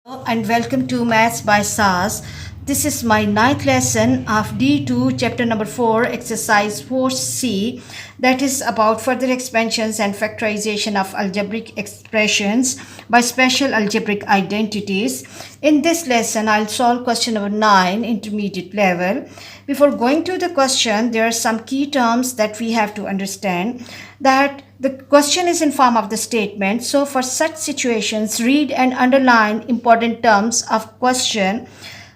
And welcome to Maths by SAS. This is my ninth lesson of D2, chapter number 4, exercise 4C, that is about further expansions and factorization of algebraic expressions by special algebraic identities. In this lesson, I'll solve question number 9, intermediate level. Before going to the question, there are some key terms that we have to understand. That the question is in form of the statement. So for such situations, read and underline important terms of question,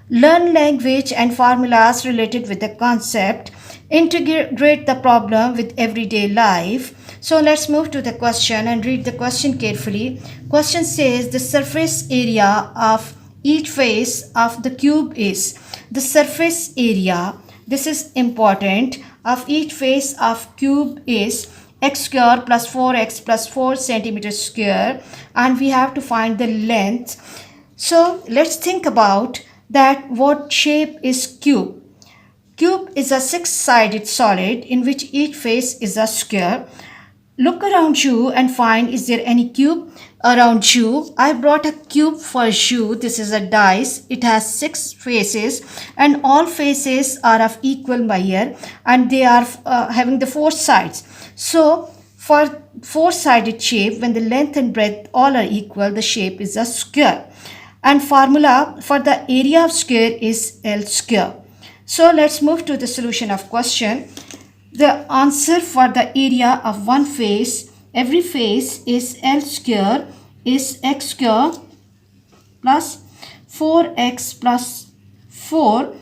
learn language and formulas related with the concept, integrate the problem with everyday life. So let's move to the question and read the question carefully. Question says the surface area of each face of the cube is. The surface area, this is important, of each face of cube is x square plus 4x plus 4 centimeters square, and we have to find the length. So let's think about that. What shape is cube? Cube is a six-sided solid in which each face is a square. Look around you and find, is there any cube around you? I brought a cube for you. This is a dice. It has 6 faces and all faces are of equal measure and they are having the 4 sides. So for 4-sided shape, when the length and breadth all are equal, the shape is a square. And formula for the area of square is L square. So let's move to the solution of question. The answer for the area of one face, every face is L square, is x square plus 4x plus 4.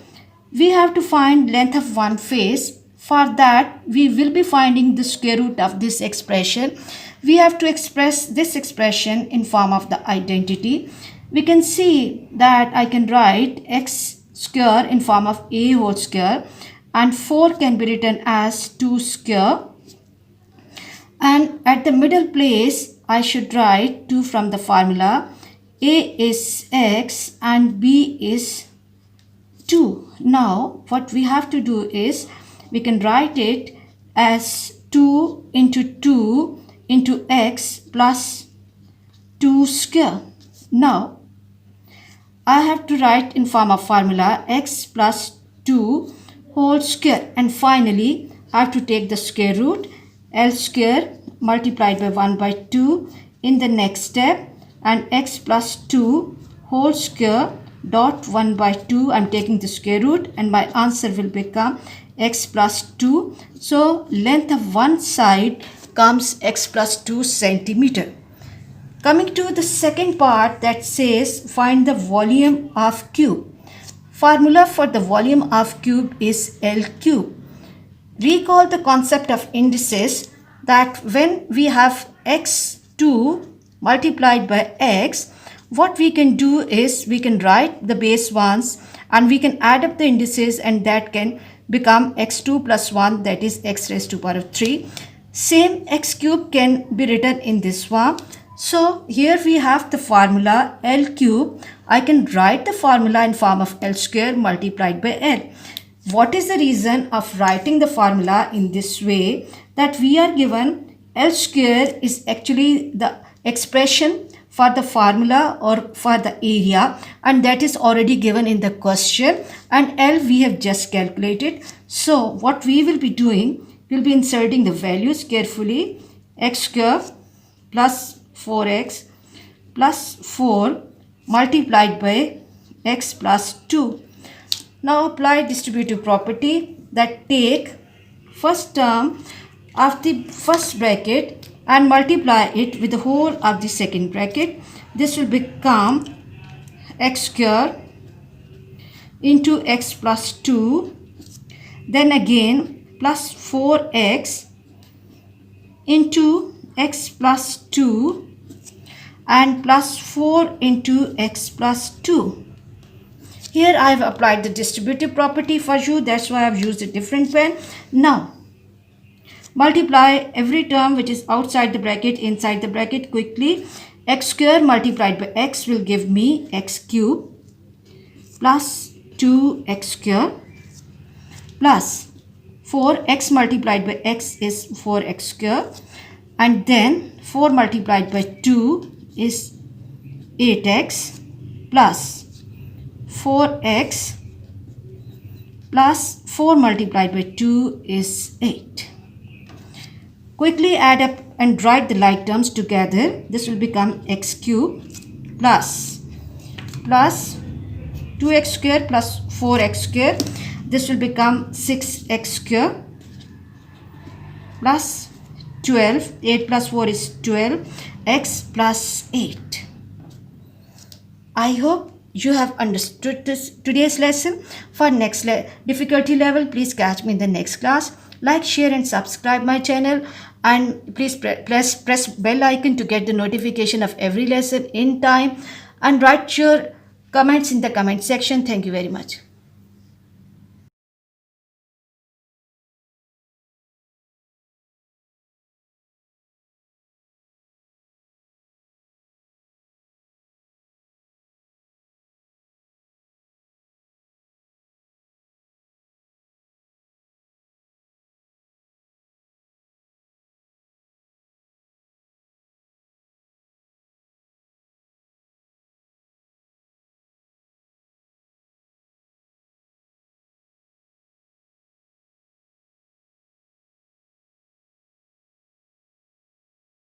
We have to find length of one face. For that, we will be finding the square root of this expression. We have to express this expression in form of the identity. We can see that I can write x square in form of a whole square, and 4 can be written as 2 square, and at the middle place I should write 2 from the formula. A is x and b is 2. Now what we have to do is we can write it as 2 into 2 into x plus 2 square. Now I have to write in form of formula x plus 2 whole square, and finally I have to take the square root. L square multiplied by 1 by 2 in the next step, and x plus 2 whole square dot 1 by 2. I'm taking the square root and my answer will become x plus 2. So length of one side comes x plus 2 centimeter. Coming to the second part that says find the volume of cube. Formula for the volume of cube is L cube. Recall the concept of indices, that when we have x2 multiplied by x, what we can do is we can write the base ones and we can add up the indices, and that can become x2 plus 1, that is x raised to power of 3. Same x cube can be written in this form. So here we have the formula L cube. I can write the formula in form of L square multiplied by L. What is the reason of writing the formula in this way? That we are given L square is actually the expression for the formula or for the area, and that is already given in the question, and L we have just calculated. So what we will be doing, we'll be inserting the values carefully. X square plus 4x plus 4 multiplied by x plus 2. Now apply distributive property, that take first term of the first bracket and multiply it with the whole of the second bracket. This will become x square into x plus 2, then again plus 4x into x plus 2 and plus 4 into x plus 2. Here I have applied the distributive property for you, that's why I have used a different pen. Now multiply every term which is outside the bracket inside the bracket quickly. X square multiplied by x will give me x cube plus 2x square plus 4x multiplied by x is 4x square, and then 4 multiplied by 2 is 8x plus 4x plus 4 multiplied by 2 is 8. Quickly add up and write the like terms together. This will become x cube plus 2x square plus 4x square. This will become 6x square plus 12. 8 plus 4 is 12. X plus 8. I hope you have understood today's lesson. For next difficulty level, please catch me in the next class. Like, share and subscribe my channel, and please press bell icon to get the notification of every lesson in time, and write your comments in the comment section. Thank you very much.